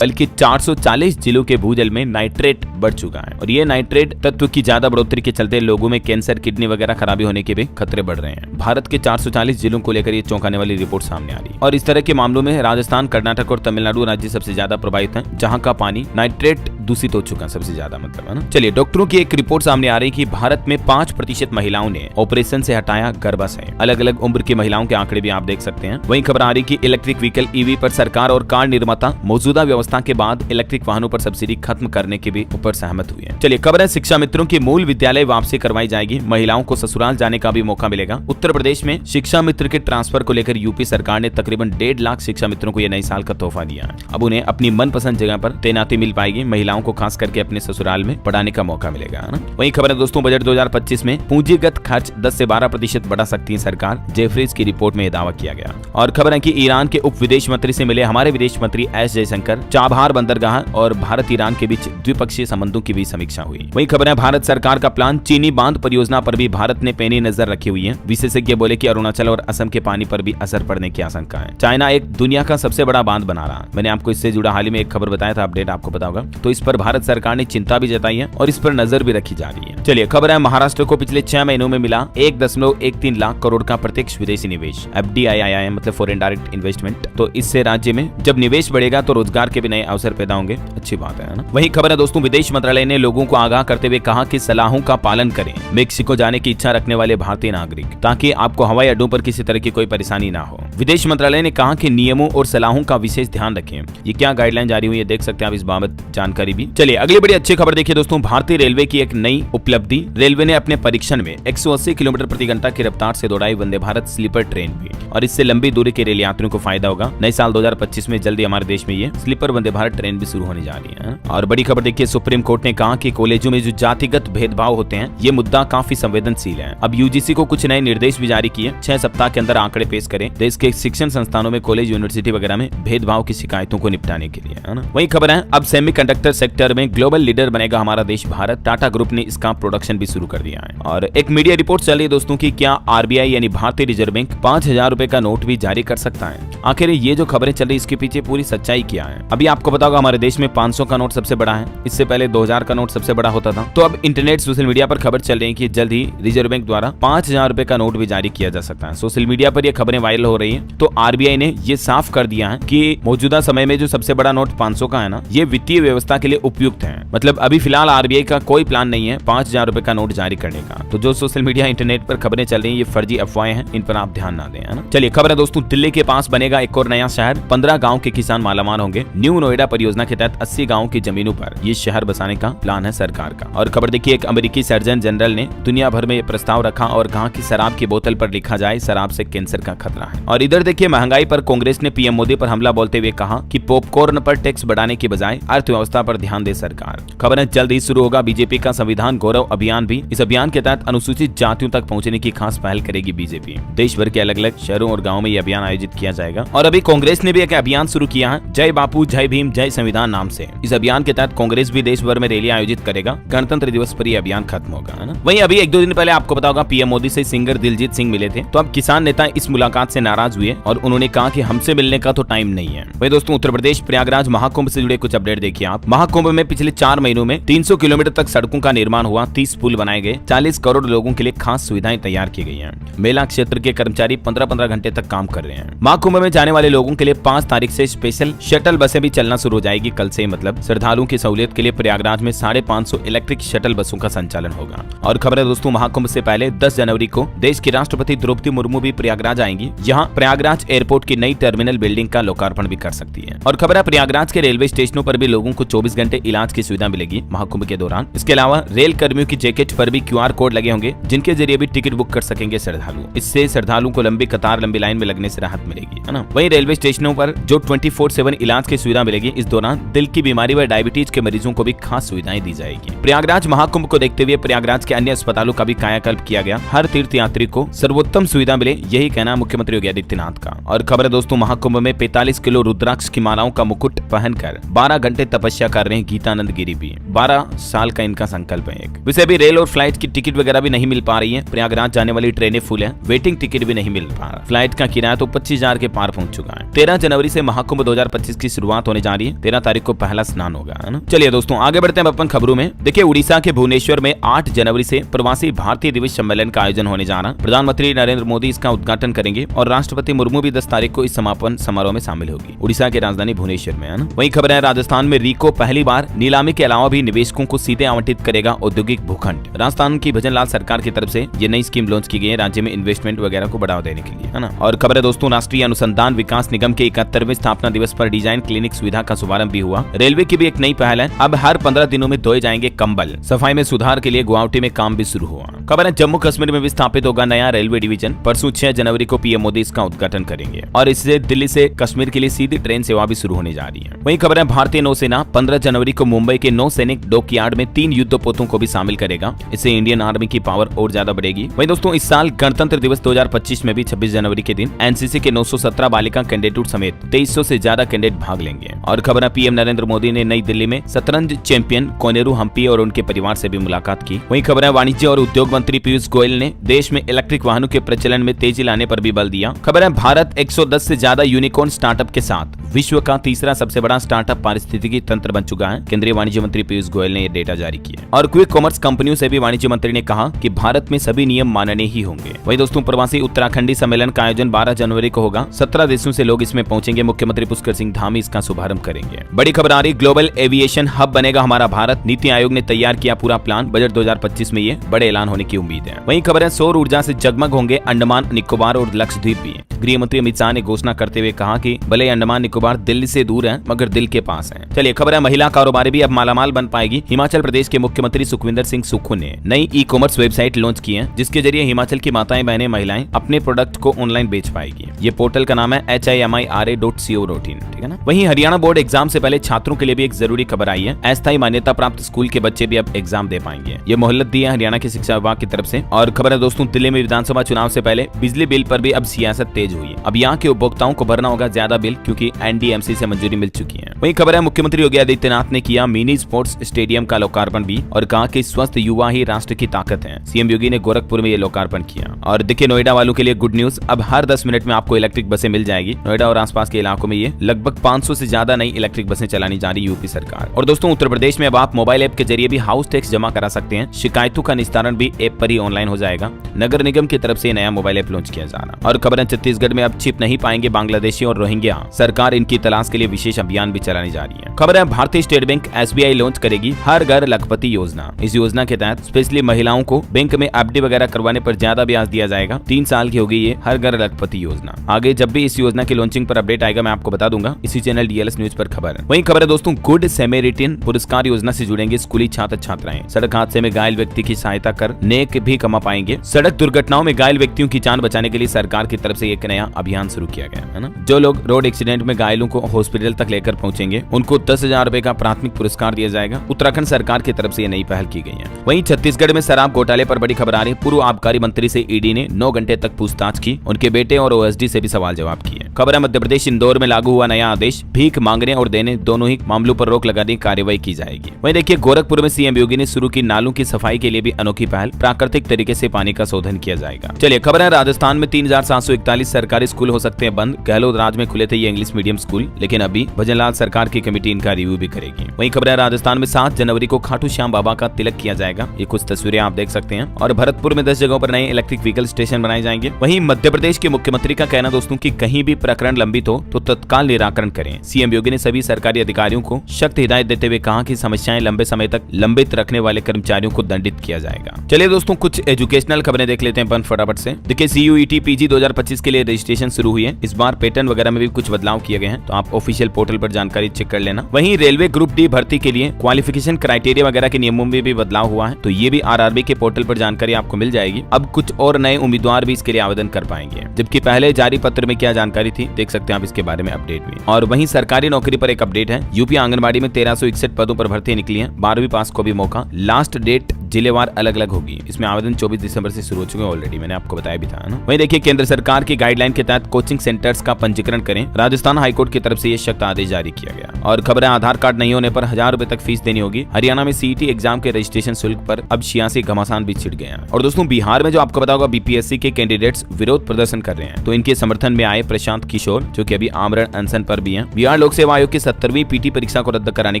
बल्कि 440 जिलों के भूजल में नाइट्रेट बढ़ चुका है और ये नाइट्रेट तत्व की ज्यादा बढ़ोतरी के चलते लोगों में कैंसर, किडनी वगैरह खराबी होने के भी खतरे बढ़ रहे हैं। भारत के 440 जिलों को लेकर ये चौंकाने वाली रिपोर्ट सामने आ रही है और इस तरह के मामलों में राजस्थान, कर्नाटक और तमिलनाडु राज्य सबसे ज्यादा प्रभावित हैं, जहां का पानी नाइट्रेट दूषित हो चुका है सबसे ज्यादा, मतलब है ना। चलिए डॉक्टरों की एक रिपोर्ट सामने आ रही कि भारत में 5% महिलाओं ने ऑपरेशन से हटाया गर्भाशय। अलग अलग उम्र की महिलाओं के आंकड़े भी आप देख सकते हैं। वहीं खबर आ रही कि इलेक्ट्रिक व्हीकल ईवी पर सरकार और कार निर्माता मौजूदा व्यवस्था के बाद इलेक्ट्रिक वाहनों पर सब्सिडी खत्म करने के भी ऊपर सहमत हुए हैं। चलिए खबर है, शिक्षा मित्रों की मूल विद्यालय वापसी करवाई जाएगी, महिलाओं को ससुराल जाने का भी मौका मिलेगा। उत्तर प्रदेश में शिक्षा मित्र के ट्रांसफर को लेकर यूपी सरकार ने तकरीबन 1.5 लाख शिक्षा मित्रों को यह नए साल का तोहफा दिया है। अब उन्हें अपनी मनपसंद जगह पर तैनाती मिल पाएगी, महिलाओं को खास करके अपने ससुराल में पढ़ाने का मौका मिलेगा, है ना। वहीं खबर है दोस्तों, बजट 2025 में पूंजीगत खर्च 10 से 12% बढ़ा सकती है सरकार, जेफरीज की रिपोर्ट में दावा किया गया। और खबर है कि ईरान के उप विदेश मंत्री से मिले हमारे विदेश मंत्री एस जयशंकर, चाबहार बंदरगाह और भारत ईरान के बीच द्विपक्षीय संबंधों की भी समीक्षा हुई। वहीं खबर है, भारत सरकार का प्लान, चीनी बांध परियोजना पर भी भारत ने पैनी नजर रखी हुई है। विशेषज्ञ बोले कि अरुणाचल और असम के पानी पर भी असर पड़ने की आशंका है। चाइना एक दुनिया का सबसे बड़ा बांध बना रहा है। मैंने आपको इससे जुड़ा हाल ही में एक खबर बताया था, अपडेट आपको पता होगा। तो इस पर भारत सरकार ने चिंता भी जताई है और इस पर नजर भी रखी जा रही है। चलिए खबर है, महाराष्ट्र को पिछले 6 महीनों में मिला 1.13 लाख करोड़ का प्रत्यक्ष विदेशी निवेश, FDI मतलब फॉरेन डायरेक्ट इन्वेस्टमेंट। तो इससे राज्य में जब निवेश बढ़ेगा तो रोजगार के भी नए अवसर पैदा होंगे, अच्छी बात है ना। वही खबर है दोस्तों, विदेश मंत्रालय ने लोगों को आगाह करते हुए कहा कि सलाहों का पालन करें मेक्सिको जाने की इच्छा रखने वाले भारतीय नागरिक, ताकि आपको हवाई अड्डों पर किसी तरह की कोई परेशानी ना हो। विदेश मंत्रालय ने कहा कि नियमों और सलाहों का विशेष ध्यान रखें। ये क्या गाइडलाइन जारी हुई है देख सकते हैं आप इस बाबत जानकारी भी। चलिए अगली बड़ी अच्छी खबर देखिए दोस्तों, भारतीय रेलवे की एक नई उपलब्धि, रेलवे ने अपने परीक्षण में 180 किलोमीटर प्रति घंटा की रफ्तार से दौड़ाई वंदे भारत स्लीपर ट्रेन भी, और इससे लंबी दूरी के रेल यात्रियों को फायदा होगा। नए साल 2025 में जल्दी हमारे देश में ये स्लीपर वंदे भारत ट्रेन भी शुरू होने जा रही है। और बड़ी खबर देखिए, सुप्रीम कोर्ट ने कहा कि कॉलेजों में जो जातिगत भेदभाव होते हैं ये मुद्दा काफी संवेदनशील है। अब यूजीसी को कुछ नए निर्देश भी जारी किए, 6 सप्ताह के अंदर आंकड़े पेश करें देश के शिक्षण संस्थानों में, कॉलेज, यूनिवर्सिटी वगैरह में भेदभाव की शिकायतों को निपटाने के लिए, है ना। वही खबर है, अब सेमीकंडक्टर सेक्टर में ग्लोबल लीडर बनेगा हमारा देश भारत, टाटा ग्रुप ने इसका प्रोडक्शन भी शुरू कर दिया है। और एक मीडिया रिपोर्ट चल रही है दोस्तों की क्या आरबीआई यानी भारतीय रिजर्व बैंक 5000 रुपए का नोट भी जारी कर सकता है। आखिर ये जो खबरें चल रही इसके पीछे पूरी सच्चाई क्या है? अभी आपको पता होगा हमारे देश में 500 का नोट सबसे बड़ा है, इससे पहले 2000 का नोट सबसे बड़ा होता था। तो अब इंटरनेट, सोशल मीडिया पर खबर चल रही है कि जल्द ही रिजर्व बैंक द्वारा 5000 रुपए का नोट भी जारी किया जा सकता है। सोशल मीडिया पर ये खबरें वायरल हो रही है। तो आरबीआई ने ये साफ कर दिया है कि मौजूदा समय में जो सबसे बड़ा नोट 500 का है ना, ये वित्तीय व्यवस्था के लिए उपयुक्त है। मतलब अभी फिलहाल आरबीआई का कोई प्लान नहीं है 5000 रुपए का नोट जारी करने का। तो जो सोशल मीडिया, इंटरनेट पर खबरें चल रही है ये फर्जी अफवाहें हैं, इन पर आप ध्यान ना दें, है ना। चलिए खबर है दोस्तों, दिल्ली के पास बनेगा एक और नया शहर, 15 गाँव के किसान मालामाल होंगे। न्यू नोएडा परियोजना के तहत 80 गाँव की जमीनों पर ये शहर बसाने का प्लान है सरकार का। और खबर देखिए, एक अमेरिकी सर्जन जनरल ने दुनिया भर में ये प्रस्ताव रखा और कहा कि शराब की बोतल पर लिखा जाए शराब से कैंसर का खतरा है। और इधर देखिए, महंगाई पर कांग्रेस ने पीएम मोदी पर हमला बोलते हुए कहा कि पॉपकॉर्न पर टैक्स बढ़ाने के बजाय अर्थव्यवस्था पर ध्यान दे सरकार। खबर है, जल्द ही शुरू होगा बीजेपी का संविधान गौरव अभियान भी। इस अभियान के तहत अनुसूचित जातियों तक पहुंचने की खास पहल करेगी बीजेपी। देश भर के अलग अलग शहरों और गाँव में ये अभियान आयोजित किया जाएगा। और अभी कांग्रेस ने भी एक अभियान शुरू किया है, जय बापू जय भीम जय संविधान नाम से। इस अभियान के तहत कांग्रेस भी देश भर में रैली आयोजित करेगा। गणतंत्र दिवस पर यह अभियान खत्म होगा, है ना। वहीं अभी 1-2 दिन पहले आपको पता होगा पीएम मोदी से सिंगर दिलजीत सिंह मिले थे। तो अब किसान नेता इस मुलाकात से नाराज हुए और उन्होंने कहा कि हमसे मिलने का तो टाइम नहीं है। वही दोस्तों, उत्तर प्रदेश प्रयागराज महाकुंभ से जुड़े कुछ अपडेट देखिए आप। महाकुंभ में पिछले 4 महीनों में 300 किलोमीटर तक सड़कों का निर्माण हुआ, 30 पुल बनाए गए, 40 करोड़ लोगों के लिए खास सुविधाएं तैयार की गई हैं। मेला क्षेत्र के कर्मचारी 15-15 घंटे तक काम कर रहे हैं। महाकुंभ में जाने वाले लोगों के लिए 5 तारीख से स्पेशल शटल बसें भी भी चलना शुरू हो जाएगी कल से। मतलब श्रद्धालुओं की सहूलियत के लिए प्रयागराज में 550 इलेक्ट्रिक शटल बसों का संचालन होगा। और खबर है दोस्तों, महाकुंभ से पहले 10 जनवरी को देश की राष्ट्रपति द्रौपदी मुर्मू भी प्रयागराज आएंगी। यहाँ प्रयागराज एयरपोर्ट की नई टर्मिनल बिल्डिंग का लोकार्पण भी कर सकती है। और खबर है प्रयागराज के रेलवे स्टेशनों पर भी लोगों को 24 घंटे इलाज की सुविधा मिलेगी महाकुंभ के दौरान। इसके अलावा रेल कर्मियों की जैकेट पर भी QR कोड लगे होंगे, जिनके जरिए भी टिकट बुक कर सकेंगे श्रद्धालु। इससे श्रद्धालुओं को लंबी कतार, लंबी लाइन में लगने से राहत मिलेगी, है ना। वहीं रेलवे स्टेशनों पर जो 24/7 इलाज की सुविधा मिलेगी, इस दौरान दिल की बीमारी व डायबिटीज के मरीजों को भी खास सुविधाएं दी जाएगी। प्रयागराज महाकुंभ को देखते हुए प्रयागराज के अन्य अस्पतालों का भी कायाकल्प किया गया। हर तीर्थ यात्री को सर्वोत्तम सुविधा मिले, यही कहना मुख्यमंत्री योगी आदित्यनाथ का। और खबर है दोस्तों, महाकुंभ में 45 किलो रुद्राक्ष की मालाओं का मुकुट पहनकर 12 घंटे तपस्या कर रहे हैं गीतानंद गिरी भी। 12 साल का इनका संकल्प है। एक वैसे भी रेल और फ्लाइट की टिकट वगैरह भी नहीं मिल पा रही है। प्रयागराज जाने वाली ट्रेनें फुल है, वेटिंग टिकट भी नहीं मिल पा रहा। फ्लाइट का किराया तो 25,000 के पार पहुंच चुका है। 13 जनवरी से महाकुंभ 2025 की शुरुआत होने जा रही है। 13 तारीख को पहला स्नान होगा, है ना। चलिए दोस्तों आगे बढ़ते हैं अपन खबरों में। देखिए, उड़ीसा के भुवनेश्वर में 8 जनवरी से प्रवासी भारतीय दिवस सम्मेलन का आयोजन होने जा रहा है। प्रधानमंत्री नरेंद्र मोदी इसका उद्घाटन करेंगे और राष्ट्रपति मुर्मू भी 10 तारीख को इस समापन समारोह में शामिल होगी। उड़ीसा की राजधानी भुवनेश्वर में, है ना। वहीं खबर है, राजस्थान में रीको पहली बार नीलामी के अलावा भी निवेशकों को सीधे आवंटित करेगा औद्योगिक भूखंड। राजस्थान की भजनलाल सरकार की तरफ से ये नई स्कीम लॉन्च की गई है राज्य में इन्वेस्टमेंट वगैरह को बढ़ावा देने के लिए, है ना। और खबर है दोस्तों, राष्ट्रीय अनुसंधान विकास निगम के 71वें स्थापना दिवस पर डिजाइन क्लिनिक सुविधा का शुभारंभ भी हुआ। रेलवे की भी एक नई पहल है, अब हर 15 दिनों में धोए जाएंगे कंबल। सफाई में सुधार के लिए गुवाहाटी में काम भी शुरू हुआ। खबर है, जम्मू कश्मीर में भी स्थापित होगा नया रेलवे डिवीजन। परसों 6 जनवरी को पीएम मोदी इसका उद्घाटन करेंगे और इससे दिल्ली से कश्मीर के लिए सीधी ट्रेन सेवा भी शुरू होने जा रही है। वहीं खबर है, भारतीय नौसेना 15 जनवरी को मुंबई के नौसैनिक डॉकयार्ड में 3 युद्धपोतों को भी शामिल करेगा। इससे इंडियन आर्मी की पावर और ज्यादा बढ़ेगी। वहीं दोस्तों, इस साल गणतंत्र दिवस 2025 में भी 26 जनवरी के दिन एनसीसी के 917 बालिका कैडेटों समेत 2300 से ज्यादा कैडेट भाग लेंगे। और खबर है, पीएम नरेंद्र मोदी ने नई दिल्ली में शतरंज चैंपियन कोनेरू हम्पी और उनके परिवार से भी मुलाकात की। वहीं खबर है, वाणिज्य और उद्योग मंत्री पीयूष गोयल ने देश में इलेक्ट्रिक वाहनों के प्रचलन में तेजी लाने पर भी बल दिया। खबर है, भारत 110 से ज्यादा यूनिकॉर्न स्टार्टअप के साथ विश्व का तीसरा सबसे बड़ा स्टार्टअप पारिस्थितिकी तंत्र बन चुका है। केंद्रीय वाणिज्य मंत्री पीयूष गोयल ने यह डेटा जारी किया। और क्विक कॉमर्स कंपनियों से भी वाणिज्य मंत्री ने कहा कि भारत में सभी नियम माननीय ही होंगे। वहीं दोस्तों, प्रवासी उत्तराखंडी सम्मेलन का आयोजन 12 जनवरी को होगा। 17 देशों से लोग इसमें पहुंचेंगे। मुख्यमंत्री पुष्कर सिंह धामी इसका शुभारंभ करेंगे। बड़ी खबर आ रही, ग्लोबल एविएशन हब बनेगा हमारा भारत। नीति आयोग ने तैयार किया पूरा प्लान। बजट 2025 में ये बड़े ऐलान होने की उम्मीद है। वहीं खबर है, सौर ऊर्जा से जगमग होंगे अंडमान निकोबार और लक्षद्वीप भी। गृह मंत्री अमित शाह ने घोषणा करते हुए कहा कि भले अंडमान निकोबार दिल्ली से दूर है, मगर दिल के पास है। चलिए खबर है, महिला कारोबारी भी अब मालामाल बन पाएगी। हिमाचल प्रदेश के मुख्यमंत्री सुखविंदर सिंह सुक्खू ने नई ई-कॉमर्स वेबसाइट लॉन्च की है, जिसके जरिए हिमाचल की माताएं बहनें महिलाएं अपने प्रोडक्ट को ऑनलाइन बेच पाएगी। ये पोर्टल का नाम है HIMIRA.co.in, ठीक है ना। वहीं हरियाणा बोर्ड एग्जाम से पहले छात्रों के लिए भी एक जरूरी खबर आई है। अस्थायी मान्यता प्राप्त स्कूल के बच्चे भी अब एग्जाम दे पाएंगे। ये मोहलत दी है हरियाणा के शिक्षा विभाग की तरफ से। और खबर है दोस्तों, दिल्ली में विधानसभा चुनाव से पहले बिजली बिल पर भी अब सियासत तेज हुई है। अब यहाँ के उपभोक्ताओं को भरना होगा ज्यादा बिल, क्योंकि NDMC से मंजूरी मिल चुकी है। वहीं खबर है, मुख्यमंत्री योगी आदित्यनाथ ने किया मिनी स्पोर्ट्स स्टेडियम का लोकार्पण भी और कहा कि स्वस्थ युवा ही राष्ट्र की ताकत है। सीएम योगी ने गोरखपुर में ये लोकार्पण किया। और देखिए, नोएडा वालों के लिए गुड न्यूज, अब हर 10 मिनट में आपको इलेक्ट्रिक बसें मिल जाएगी। नोएडा और आसपास के इलाकों में ये लगभग 500 से ज्यादा नई इलेक्ट्रिक बसें चलानी जा रही यूपी सरकार। और दोस्तों, उत्तर प्रदेश में अब आप मोबाइल ऐप के जरिए भी हाउस टैक्स जमा करा सकते हैं। शिकायतों का निस्तारण भी ऐप पर ही ऑनलाइन हो जाएगा। नगर निगम की तरफ से नया मोबाइल ऐप लॉन्च किया जा रहा। और खबर है, छत्तीसगढ़ में अब छिप नहीं पाएंगे बांग्लादेशी और रोहिंग्या। सरकार इनकी तलाश के लिए विशेष अभियान भी चलाने जा रही है। खबर है, भारतीय स्टेट बैंक SBI लॉन्च करेगी हर घर लखपति योजना। इस योजना के तहत स्पेशली महिलाओं को बैंक में FD वगैरह करवाने पर ज्यादा ब्याज दिया जाएगा। 3 साल की होगी ये हर घर लखपति योजना। आगे जब भी इस योजना की लॉन्चिंग पर अपडेट आएगा, मैं आपको बता दूंगा। इसी चैनल DLS न्यूज पर खबर है। वहीं खबर है दोस्तों, गुड सैमेरिटन पुरस्कार योजना से जुड़ेंगे स्कूली छात्र छात्राएं। सड़क हादसे में घायल व्यक्ति की सहायता कर नेक भी कमा पाएंगे। सड़क दुर्घटनाओं में घायल व्यक्तियों की जान बचाने के लिए सरकार की तरफ से एक नया अभियान शुरू किया गया है ना। जो लोग रोड एक्सीडेंट में घायलों को हॉस्पिटल तक लेकर पहुंचेंगे, उनको 10,000 रुपए का प्राथमिक पुरस्कार दिया जाएगा। उत्तराखंड सरकार की तरफ से ये नई पहल की गई है। वहीं छत्तीसगढ़ में शराब घोटाले पर बड़ी खबर आ रही है। पूर्व आबकारी मंत्री से ईडी ने 9 घंटे तक पूछताछ की। उनके बेटे और OSD से भी सवाल जवाब किए। खबर है, मध्य प्रदेश इंदौर में लागू हुआ नया आदेश। भीख मांगने और देने दोनों ही मामलों पर रोक लगाने की कार्रवाई की जाएगी। वहीं देखिए, गोरखपुर में सीएम योगी ने शुरू की नालों की सफाई के लिए भी अनोखी पहल। प्राकृतिक तरीके से पानी का शोधन किया जाएगा। चलिए खबर है, राजस्थान में 3741 सरकारी स्कूल हो सकते हैं बंद। गहलोत राज में खुले थे ये इंग्लिश मीडियम स्कूल, लेकिन अभी भजनलाल सरकार की कमेटी इनका रिव्यू भी करेगी। वहीं खबर है, राजस्थान में 7 जनवरी को खाटू श्याम बाबा का तिलक किया जाएगा। ये कुछ तस्वीरें आप देख सकते हैं। और भरतपुर में 10 जगहों पर नए इलेक्ट्रिक व्हीकल स्टेशन बनाए जाएंगे। वहीं मध्य प्रदेश के मुख्यमंत्री का कहना दोस्तों कि कहीं भी प्रकरण लंबित हो तो तत्काल निराकरण करें। सीएम योगी ने सभी सरकारी अधिकारियों को सख्त हिदायत देते हुए कहा कि समस्याएं लंबे समय तक लंबित रखने वाले कर्मचारियों को दंडित किया जाएगा। चलिए दोस्तों, कुछ एजुकेशनल खबरें देख लेते हैं फटाफट से। देखिए, CUET PG 2025 के लिए रजिस्ट्रेशन शुरू हुई है। इस बार पैटर्न वगैरह में भी कुछ बदलाव किए गए हैं, तो आप ऑफिशियल पोर्टल पर जानकारी चेक कर लेना। वहीं रेलवे ग्रुप डी भर्ती के लिए क्वालिफिकेशन क्राइटेरिया वगैरह के नियमों में भी बदलाव हुआ है, तो ये भी RRB के पोर्टल पर जानकारी आपको मिल जाएगी। अब कुछ और नए उम्मीदवार भी इसके लिए आवेदन कर पाएंगे, जबकि पहले जारी पत्र में क्या जानकारी थी देख सकते हैं आप इसके बारे में अपडेट भी। और वहीं सरकारी नौकरी पर एक अपडेट है। यूपी आंगनबाड़ी में 1361 पदों पर भर्ती निकली है। 12वीं पास को भी मौका। लास्ट डेट जिलेवार अलग अलग होगी। इसमें आवेदन 24 दिसंबर से शुरू हो चुके हैं ऑलरेडी, मैंने आपको बताया भी था ना। वहीं देखिए, केंद्र सरकार की गाइडलाइन के तहत कोचिंग सेंटर्स का पंजीकरण करें। राजस्थान हाईकोर्ट की तरफ से ये सख्त आदेश जारी किया गया। और खबर है, आधार कार्ड नहीं होने पर 1000 रुपए तक फीस देनी होगी। हरियाणा में CET एग्जाम के रजिस्ट्रेशन शुल्क पर अब 86 घमासान भी छिड़ गए हैं। और दोस्तों, बिहार में जो आपको पता होगा BPSC के कैंडिडेट्स विरोध प्रदर्शन कर रहे हैं, तो इनके समर्थन में आए प्रशांत किशोर, जो कि अभी आमरण अनशन पर भी हैं। बिहार लोक सेवा आयोग की 70वीं PT परीक्षा को रद्द कराने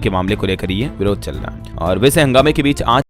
के मामले को लेकर ये विरोध चल रहा है। और वैसे हंगामे के बीच आज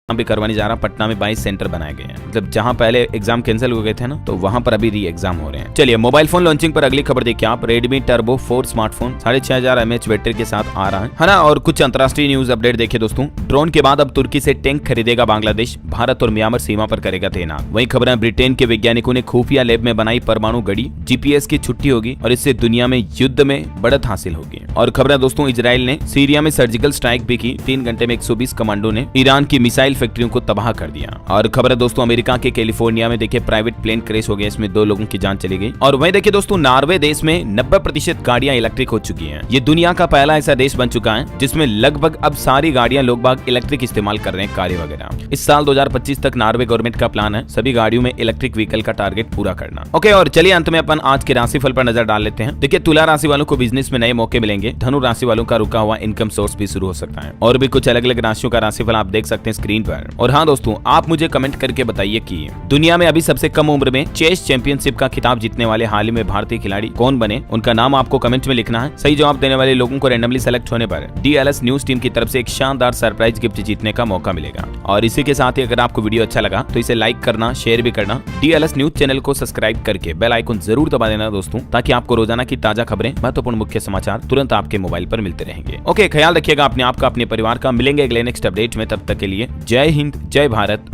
भी करवाने जा रहा। पटना में 22 सेंटर बनाए गए हैं, मतलब जहां पहले एग्जाम कैंसिल हो गए थे ना, तो वहां पर अभी री एग्जाम हो रहे हैं। चलिए, मोबाइल फोन लॉन्चिंग पर अगली खबर देखिए आप। Redmi Turbo 4 smartphone 6500 mAh battery के साथ आ रहा है ना। और कुछ अंतरराष्ट्रीय न्यूज अपडेट देखिए दोस्तों। ड्रोन के बाद अब तुर्की से टैंक खरीदेगा बांग्लादेश। भारत और म्यांमार सीमा पर करेगा तैनात। वहीं खबर, ब्रिटेन के वैज्ञानिकों ने खुफिया लैब में बनाई परमाणु घड़ी। GPS की छुट्टी होगी और इससे दुनिया में युद्ध में बढ़त हासिल होगी। और खबर दोस्तों, इजराइल ने सीरिया में सर्जिकल स्ट्राइक भी की। 3 घंटे में 120 कमांडो ने ईरान की मिसाइल फैक्ट्रियों को तबाह कर दिया। और खबर है दोस्तों, अमेरिका के कैलिफोर्निया में देखिए प्राइवेट प्लेन क्रैश हो गया। इसमें 2 लोगों की जान चली गई। और वहीं देखिए दोस्तों, नॉर्वे देश में 90% गाड़ियां इलेक्ट्रिक हो चुकी हैं। ये दुनिया का पहला ऐसा देश बन चुका है जिसमें लगभग अब सारी गाड़ियां लोग बाग इलेक्ट्रिक इस्तेमाल कर रहे हैं, कार्य वगैरह। इस साल 2025 तक नॉर्वे गवर्नमेंट का प्लान है सभी गाड़ियों में इलेक्ट्रिक व्हीकल का टारगेट पूरा करना। ओके, और चलिए अंत में अपन आज के राशिफल पर नजर डाल लेते हैं। देखिए, तुला राशि वालों को बिजनेस में नए मौके मिलेंगे। धनु राशि वालों का रुका हुआ इनकम सोर्स भी शुरू हो सकता है। और भी कुछ अलग अलग राशियों का राशिफल आप देख सकते हैं स्क्रीन पर। और हाँ दोस्तों, आप मुझे कमेंट करके बताइए कि दुनिया में अभी सबसे कम उम्र में चेस चैंपियनशिप का खिताब जीतने वाले हाल ही में भारतीय खिलाड़ी कौन बने। उनका नाम आपको कमेंट में लिखना है। सही जवाब देने वाले लोगों को रैंडमली सेलेक्ट होने पर DLS न्यूज टीम की तरफ से एक शानदार सरप्राइज गिफ्ट जीतने का मौका मिलेगा। और इसी के साथ ही अगर आपको वीडियो अच्छा लगा तो इसे लाइक करना, शेयर भी करना। DLS न्यूज चैनल को सब्सक्राइब करके बेल आइकन जरूर दबा देना दोस्तों, ताकि आपको रोजाना की ताजा खबरें, महत्वपूर्ण मुख्य समाचार तुरंत आपके मोबाइल पर मिलते रहेंगे। ओके, ख्याल रखिएगा अपने आप का, अपने परिवार का। मिलेंगे अगले नेक्स्ट अपडेट में, तब तक के लिए जय हिंद, जय भारत।